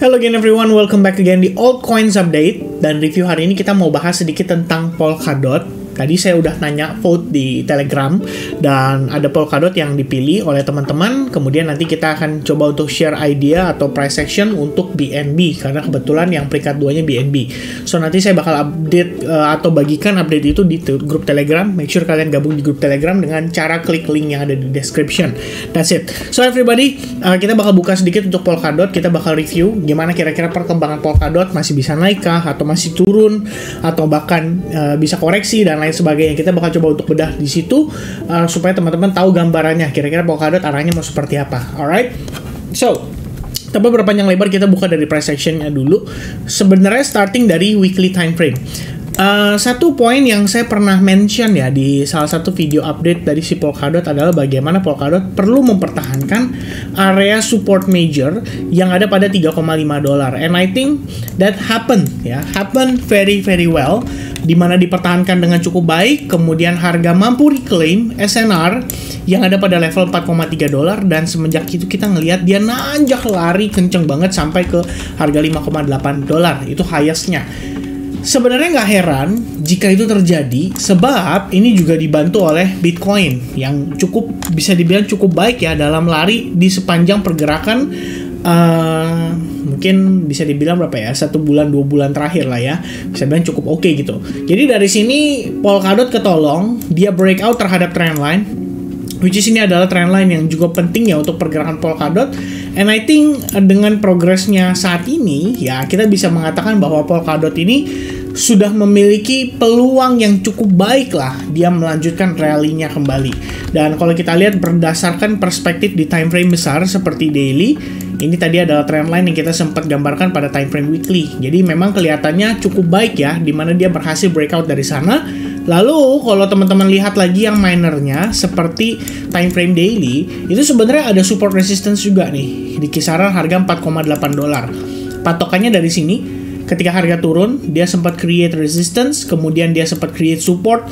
Hello again everyone, welcome back again di Altcoins Update. Dan review hari ini kita mau bahas sedikit tentang Polkadot. Tadi saya udah nanya vote di Telegram dan ada Polkadot yang dipilih oleh teman-teman. Kemudian nanti kita akan coba untuk share idea atau price action untuk BNB karena kebetulan yang peringkat 2-nya BNB. So nanti saya bakal update atau bagikan update itu di grup Telegram. Make sure kalian gabung di grup Telegram dengan cara klik link yang ada di description. That's it. So everybody, kita bakal buka sedikit untuk Polkadot. Kita bakal review gimana kira-kira perkembangan Polkadot, masih bisa naik kah atau masih turun atau bahkan bisa koreksi dan lain sebagainya. Kita bakal coba untuk bedah di situ supaya teman-teman tahu gambarannya kira-kira Polkadot arahnya mau seperti apa. Alright, so tanpa berpanjang lebar kita buka dari price actionnya dulu. Sebenarnya starting dari weekly time frame. Satu poin yang saya pernah mention ya di salah satu video update dari si Polkadot adalah bagaimana Polkadot perlu mempertahankan area support major yang ada pada $3,5. And I think that happened very well, di mana dipertahankan dengan cukup baik. Kemudian harga mampu reclaim SNR yang ada pada level $4,3 dan semenjak itu kita ngelihat dia nanjak lari kenceng banget sampai ke harga $5,8. Itu highest-nya. Sebenarnya nggak heran jika itu terjadi, sebab ini juga dibantu oleh Bitcoin yang bisa dibilang cukup baik ya dalam lari di sepanjang pergerakan mungkin bisa dibilang berapa ya, 1 bulan 2 bulan terakhir lah ya, bisa bilang cukup oke gitu. Jadi dari sini Polkadot ketolong, dia breakout terhadap trendline, which is ini adalah trendline yang juga penting ya untuk pergerakan Polkadot. And I think dengan progresnya saat ini ya kita bisa mengatakan bahwa Polkadot ini sudah memiliki peluang yang cukup baik lah dia melanjutkan rally-nya kembali. Dan kalau kita lihat berdasarkan perspektif di time frame besar seperti daily, ini tadi adalah trendline yang kita sempat gambarkan pada time frame weekly. Jadi memang kelihatannya cukup baik ya, dimana dia berhasil breakout dari sana. Lalu kalau teman-teman lihat lagi yang minernya seperti time frame daily, itu sebenarnya ada support resistance juga nih di kisaran harga $4,8. Patokannya dari sini, ketika harga turun, dia sempat create resistance, kemudian dia sempat create support,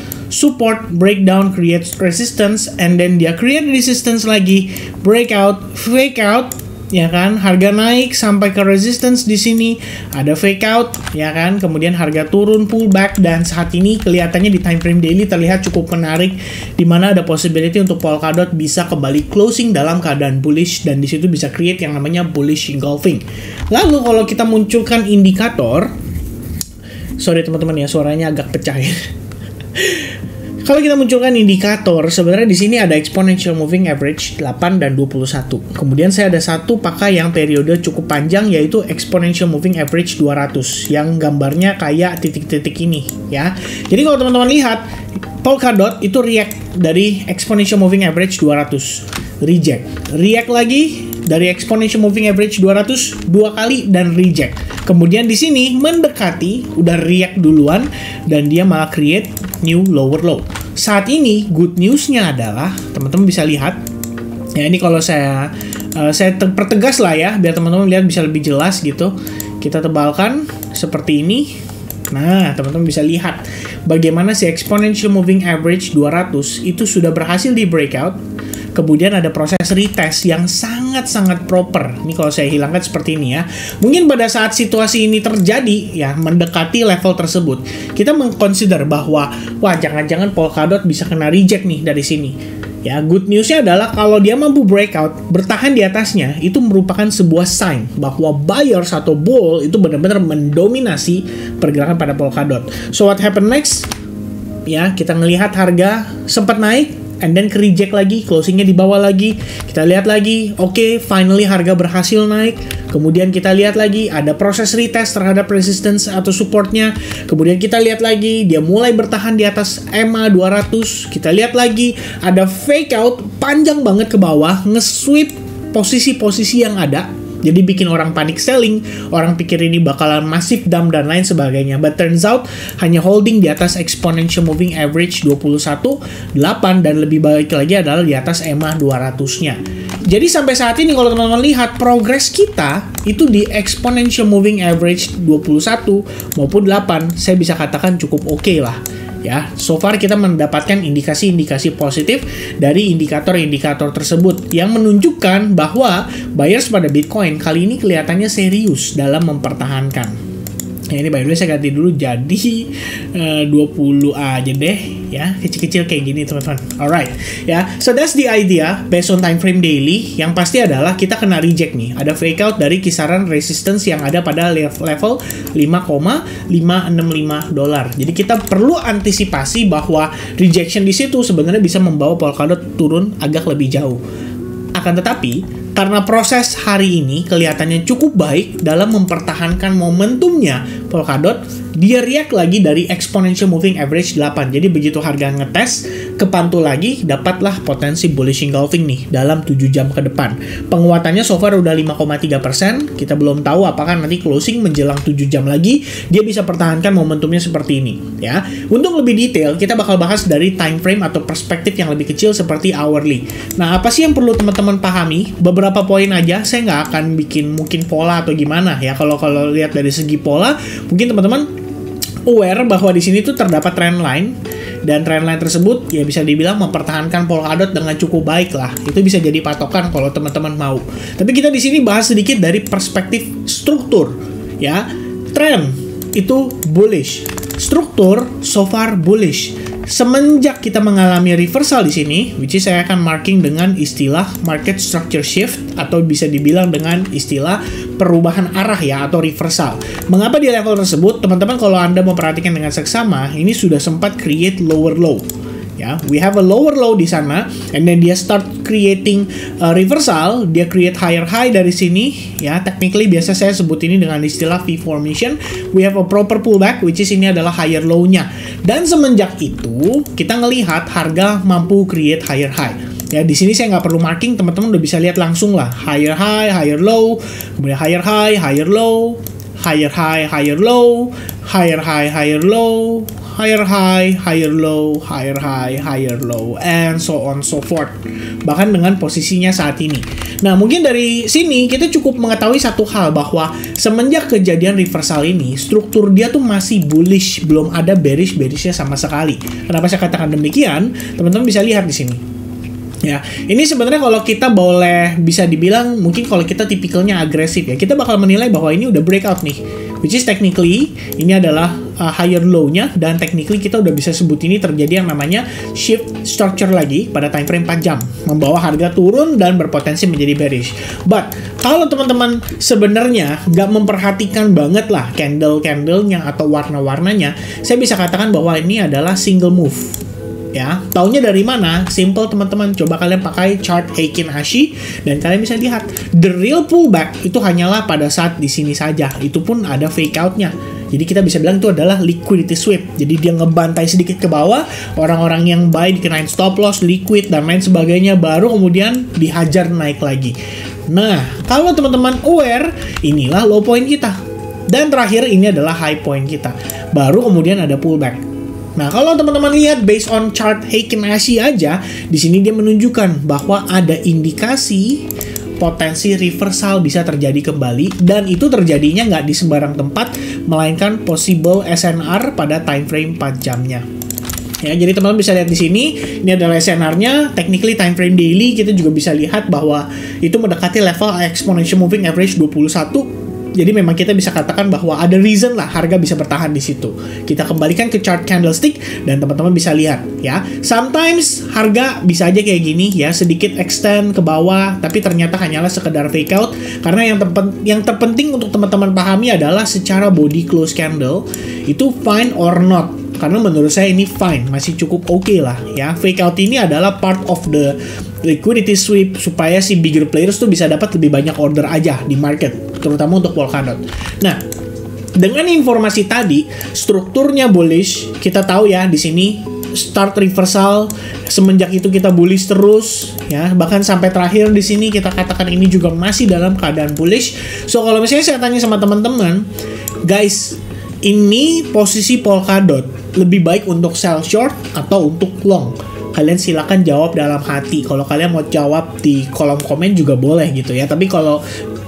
breakdown, create resistance, and then dia create resistance lagi, breakout, fake out, ya kan, harga naik sampai ke resistance di sini, ada fake out, ya kan, kemudian harga turun, pullback, dan saat ini kelihatannya di time frame daily terlihat cukup menarik, di mana ada possibility untuk Polkadot bisa kembali closing dalam keadaan bullish dan di situ bisa create yang namanya bullish engulfing. Lalu kalau kita munculkan indikator, sorry teman-teman ya suaranya agak pecah ya. Kalau kita munculkan indikator, sebenarnya di sini ada exponential moving average 8 dan 21. Kemudian saya ada satu pakai yang periode cukup panjang yaitu exponential moving average 200 yang gambarnya kayak titik-titik ini ya. Jadi kalau teman-teman lihat Polkadot itu react dari exponential moving average 200, react lagi dari exponential moving average 200 2 kali dan reject. Kemudian di sini mendekati, udah react duluan dan dia malah create new lower low. Saat ini good newsnya adalah teman-teman bisa lihat ya, ini kalau saya pertegas lah ya biar teman-teman lihat bisa lebih jelas gitu. Kita tebalkan seperti ini. Nah, teman-teman bisa lihat bagaimana si exponential moving average 200 itu sudah berhasil di breakout. Kemudian ada proses retest yang sangat-sangat proper. Ini kalau saya hilangkan seperti ini ya. Mungkin pada saat situasi ini terjadi ya, mendekati level tersebut, kita mengconsider bahwa wah jangan-jangan Polkadot bisa kena reject nih dari sini. Ya, good newsnya adalah kalau dia mampu breakout, bertahan di atasnya, itu merupakan sebuah sign bahwa buyers atau bull itu benar-benar mendominasi pergerakan pada Polkadot. So what happened next? Ya, kita ngelihat harga sempat naik, and then ke-reject lagi, closingnya di bawah lagi. Kita lihat lagi, oke, finally harga berhasil naik. Kemudian kita lihat lagi, ada proses retest terhadap resistance atau supportnya. Kemudian kita lihat lagi, dia mulai bertahan di atas EMA 200. Kita lihat lagi, ada fake out panjang banget ke bawah, nge-sweep posisi-posisi yang ada. Jadi bikin orang panik selling, orang pikir ini bakalan massive dump dan lain sebagainya. But turns out hanya holding di atas exponential moving average 21.8 dan lebih baik lagi adalah di atas EMA 200-nya. Jadi sampai saat ini kalau teman-teman lihat progres kita itu di exponential moving average 21 maupun 8, saya bisa katakan cukup oke lah. Ya, so far kita mendapatkan indikasi-indikasi positif dari indikator-indikator tersebut yang menunjukkan bahwa buyers pada Bitcoin kali ini kelihatannya serius dalam mempertahankan. Ya, ini by the way saya ganti dulu jadi 20 aja deh ya, kecil-kecil kayak gini teman-teman. Alright ya, so that's the idea based on time frame daily. Yang pasti adalah kita kena reject nih, ada fake out dari kisaran resistance yang ada pada level 5,565 dolar. Jadi kita perlu antisipasi bahwa rejection di situ sebenarnya bisa membawa Polkadot turun agak lebih jauh. Akan tetapi karena proses hari ini kelihatannya cukup baik dalam mempertahankan momentumnya Polkadot, dia react lagi dari exponential moving average 8. Jadi begitu harga ngetes, kepantul lagi, dapatlah potensi bullish engulfing nih dalam 7 jam ke depan. Penguatannya so far udah 5,3%. Kita belum tahu apakah nanti closing menjelang 7 jam lagi dia bisa pertahankan momentumnya seperti ini ya. Untuk lebih detail, kita bakal bahas dari time frame atau perspektif yang lebih kecil seperti hourly. Nah, apa sih yang perlu teman-teman pahami? Beberapa poin aja, saya nggak akan bikin mungkin pola atau gimana ya. Kalau lihat dari segi pola, mungkin teman-teman aware bahwa di sini tuh terdapat trend line, dan trend line tersebut ya bisa dibilang mempertahankan Polkadot dengan cukup baik lah. Itu bisa jadi patokan kalau teman-teman mau. Tapi kita di sini bahas sedikit dari perspektif struktur ya. Trend itu bullish, struktur so far bullish. Semenjak kita mengalami reversal di sini, which is saya akan marking dengan istilah market structure shift atau bisa dibilang dengan istilah perubahan arah ya atau reversal. Mengapa di level tersebut, teman-teman kalau Anda memperhatikan dengan seksama, ini sudah sempat create lower low. Ya, we have a lower low di sana, and then dia start creating reversal, dia create higher high dari sini, ya. Technically biasa saya sebut ini dengan istilah V formation. We have a proper pullback, which is ini adalah higher low-nya. Dan semenjak itu kita ngelihat harga mampu create higher high. Ya, di sini saya nggak perlu marking, teman-teman udah bisa lihat langsung lah, higher high, higher low, kemudian higher high, higher low, higher high, higher low, higher high, higher low, higher high, higher low, higher high, higher low, and so on so forth. Bahkan dengan posisinya saat ini. Nah, mungkin dari sini kita cukup mengetahui satu hal bahwa semenjak kejadian reversal ini, struktur dia tuh masih bullish, belum ada bearish-bearishnya sama sekali. Kenapa saya katakan demikian? Teman-teman bisa lihat di sini. Ya, ini sebenarnya kalau kita boleh bisa dibilang mungkin kalau kita tipikalnya agresif ya, kita bakal menilai bahwa ini udah breakout nih, which is technically ini adalah higher low-nya, dan technically kita udah bisa sebut ini terjadi yang namanya shift structure lagi pada time frame 4 jam, membawa harga turun dan berpotensi menjadi bearish. But kalau teman-teman sebenarnya nggak memperhatikan banget lah candle-candlenya atau warna-warnanya, saya bisa katakan bahwa ini adalah single move. Ya, taunya dari mana? Simple teman-teman, coba kalian pakai chart Heikin Ashi dan kalian bisa lihat the real pullback itu hanyalah pada saat di sini saja. Itu pun ada fake out-nya. Jadi kita bisa bilang itu adalah liquidity sweep. Jadi dia ngebantai sedikit ke bawah, orang-orang yang buy dikenain stop loss, liquid dan lain sebagainya, baru kemudian dihajar naik lagi. Nah, kalau teman-teman aware, inilah low point kita. Dan terakhir ini adalah high point kita. Baru kemudian ada pullback. Nah, kalau teman-teman lihat based on chart Heikin Ashi aja, di sini dia menunjukkan bahwa ada indikasi potensi reversal bisa terjadi kembali, dan itu terjadinya nggak di sembarang tempat, melainkan possible SNR pada time frame 4 jamnya. Ya, jadi teman-teman bisa lihat di sini, ini adalah SNR-nya, technically time frame daily kita juga bisa lihat bahwa itu mendekati level exponential moving average 21. Jadi memang kita bisa katakan bahwa ada reason lah harga bisa bertahan di situ. Kita kembalikan ke chart candlestick dan teman-teman bisa lihat ya. Sometimes harga bisa aja kayak gini ya, sedikit extend ke bawah, tapi ternyata hanyalah sekedar fake out. Karena yang terpenting untuk teman-teman pahami adalah secara body close candle itu fine or not. Karena menurut saya ini fine, masih cukup oke lah ya. Fake out ini adalah part of the liquidity sweep supaya si bigger players tuh bisa dapat lebih banyak order aja di market, terutama untuk Polkadot. Nah, dengan informasi tadi, strukturnya bullish, kita tahu ya di sini start reversal, semenjak itu kita bullish terus ya, bahkan sampai terakhir di sini kita katakan ini juga masih dalam keadaan bullish. So kalau misalnya saya tanya sama teman-teman, guys, ini posisi Polkadot lebih baik untuk sell short atau untuk long? Kalian silakan jawab dalam hati. Kalau kalian mau jawab di kolom komen juga boleh gitu ya. Tapi kalau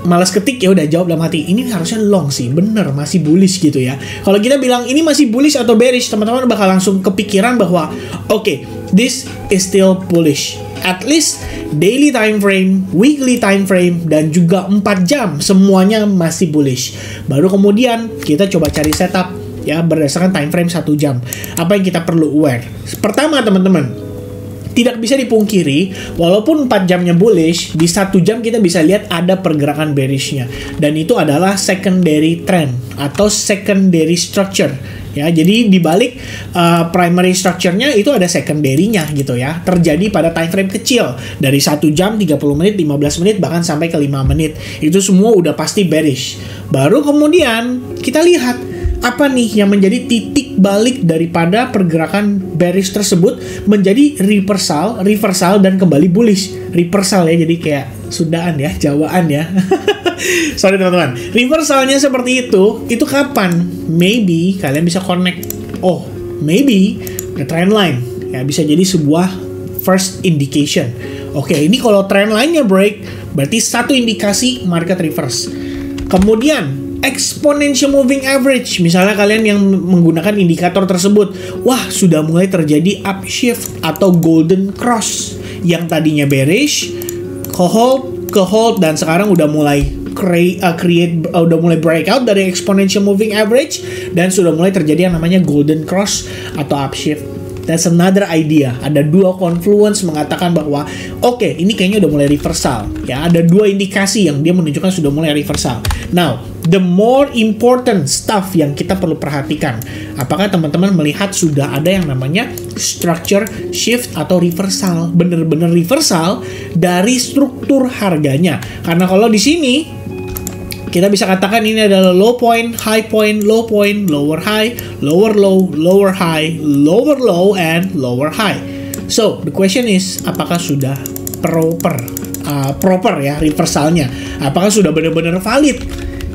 malas ketik, ya udah jawab dalam hati, ini harusnya long sih, bener masih bullish gitu ya. Kalau kita bilang ini masih bullish atau bearish, teman-teman bakal langsung kepikiran bahwa oke, this is still bullish. At least daily time frame, weekly time frame, dan juga 4 jam semuanya masih bullish. Baru kemudian kita coba cari setup ya berdasarkan time frame 1 jam. Apa yang kita perlu aware? Pertama teman-teman, tidak bisa dipungkiri, walaupun 4 jamnya bullish, di 1 jam kita bisa lihat ada pergerakan bearishnya. Dan itu adalah secondary trend atau secondary structure. Ya, jadi di balik primary structure-nya itu ada secondary-nya gitu ya. Terjadi pada time frame kecil dari 1 jam, 30 menit, 15 menit, bahkan sampai ke 5 menit. Itu semua udah pasti bearish. Baru kemudian kita lihat apa nih yang menjadi titik balik daripada pergerakan bearish tersebut menjadi reversal dan kembali bullish. Reversal ya, jadi kayak Sundaan ya, Jawaan ya. Sorry teman-teman. Reversalnya seperti itu kapan? Maybe kalian bisa connect. Oh, maybe the trend line. Ya, bisa jadi sebuah first indication. Oke, ini kalau trend line-nya break, berarti satu indikasi market reverse. Kemudian exponential moving average, misalnya kalian yang menggunakan indikator tersebut, wah sudah mulai terjadi upshift atau golden cross yang tadinya bearish, ke hold dan sekarang udah mulai udah mulai breakout dari exponential moving average dan sudah mulai terjadi yang namanya golden cross atau upshift. That's another idea. Ada 2 confluence mengatakan bahwa oke, ini kayaknya udah mulai reversal. Ya, ada 2 indikasi yang dia menunjukkan sudah mulai reversal. Now, the more important stuff yang kita perlu perhatikan, apakah teman-teman melihat sudah ada yang namanya structure shift atau reversal, bener-bener reversal dari struktur harganya. Karena kalau di sini kita bisa katakan ini adalah low point, lower high, lower low, lower high, lower low, and lower high. So, the question is, apakah sudah proper ya reversalnya? Apakah sudah benar-benar valid?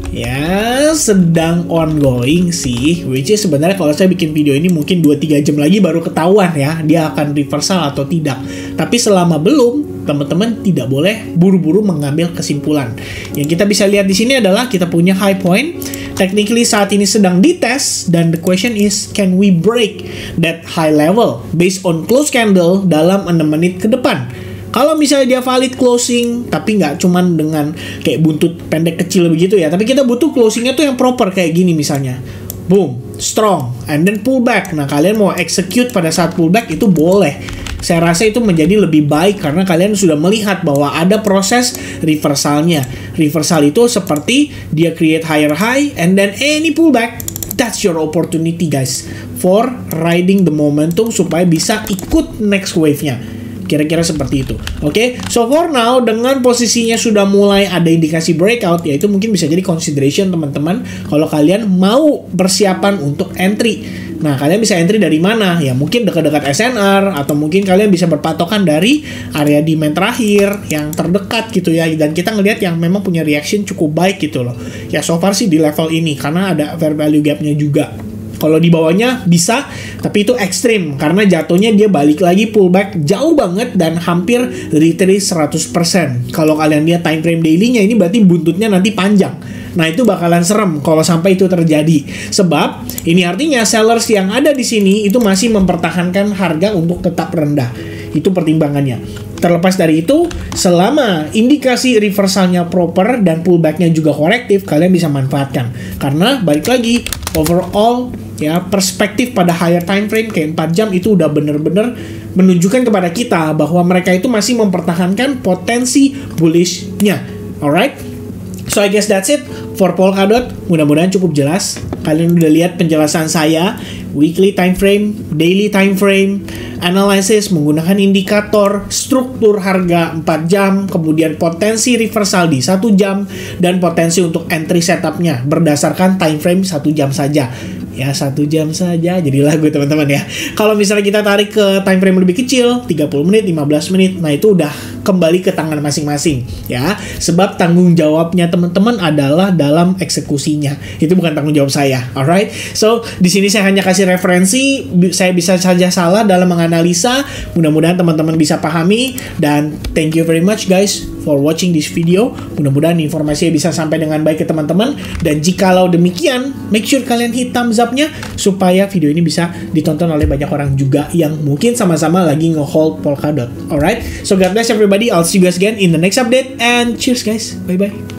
Ya, sedang ongoing sih, which is sebenarnya kalau saya bikin video ini mungkin 2-3 jam lagi baru ketahuan ya, dia akan reversal atau tidak. Tapi selama belum, teman-teman tidak boleh buru-buru mengambil kesimpulan. Yang kita bisa lihat di sini adalah kita punya high point. Technically saat ini sedang dites dan the question is, can we break that high level based on close candle dalam 6 menit ke depan? Kalau misalnya dia valid closing, tapi nggak cuman dengan kayak buntut pendek kecil begitu ya, tapi kita butuh closingnya tuh yang proper kayak gini misalnya. Boom, strong, and then pull back. Nah, kalian mau execute pada saat pullback itu boleh. Saya rasa itu menjadi lebih baik karena kalian sudah melihat bahwa ada proses reversalnya. Reversal itu seperti dia create higher high and then any pullback. That's your opportunity guys for riding the momentum supaya bisa ikut next wave-nya. Kira-kira seperti itu. Oke, so for now dengan posisinya sudah mulai ada indikasi breakout, yaitu mungkin bisa jadi consideration teman-teman kalau kalian mau persiapan untuk entry. Nah, kalian bisa entry dari mana? Ya mungkin dekat-dekat SNR atau mungkin kalian bisa berpatokan dari area demand terakhir yang terdekat gitu ya. Dan kita ngelihat yang memang punya reaction cukup baik gitu loh. Ya so far sih di level ini karena ada fair value gap-nya juga. Kalau di bawahnya bisa, tapi itu ekstrim karena jatuhnya dia balik lagi pullback jauh banget dan hampir retrace 100%. Kalau kalian lihat time frame daily-nya ini berarti buntutnya nanti panjang. Nah, itu bakalan serem kalau sampai itu terjadi. Sebab ini artinya sellers yang ada di sini itu masih mempertahankan harga untuk tetap rendah. Itu pertimbangannya. Terlepas dari itu, selama indikasi reversalnya proper dan pullbacknya juga korektif, kalian bisa manfaatkan. Karena balik lagi, overall ya perspektif pada higher time frame kayak 4 jam itu udah bener-bener menunjukkan kepada kita bahwa mereka itu masih mempertahankan potensi bullish-nya. Alright? So I guess that's it for Polkadot. Mudah-mudahan cukup jelas. Kalian udah lihat penjelasan saya, weekly time frame, daily time frame, analysis menggunakan indikator, struktur harga 4 jam, kemudian potensi reversal di 1 jam, dan potensi untuk entry setupnya berdasarkan time frame 1 jam saja. Ya 1 jam saja, jadi lagu teman-teman ya. Kalau misalnya kita tarik ke time frame lebih kecil, 30 menit, 15 menit, nah itu udah kembali ke tangan masing-masing ya. Sebab tanggung jawabnya teman-teman adalah dalam eksekusinya. Itu bukan tanggung jawab saya. Alright? So, di sini saya hanya kasih referensi, saya bisa saja salah dalam menganalisa. Mudah-mudahan teman-teman bisa pahami dan thank you very much guys for watching this video. Mudah-mudahan informasinya bisa sampai dengan baik ke teman-teman. Dan jikalau demikian, make sure kalian hit thumbs up-nya supaya video ini bisa ditonton oleh banyak orang juga yang mungkin sama-sama lagi nge-hold Polkadot. Alright, so God bless everybody. I'll see you guys again in the next update, and cheers guys. Bye-bye.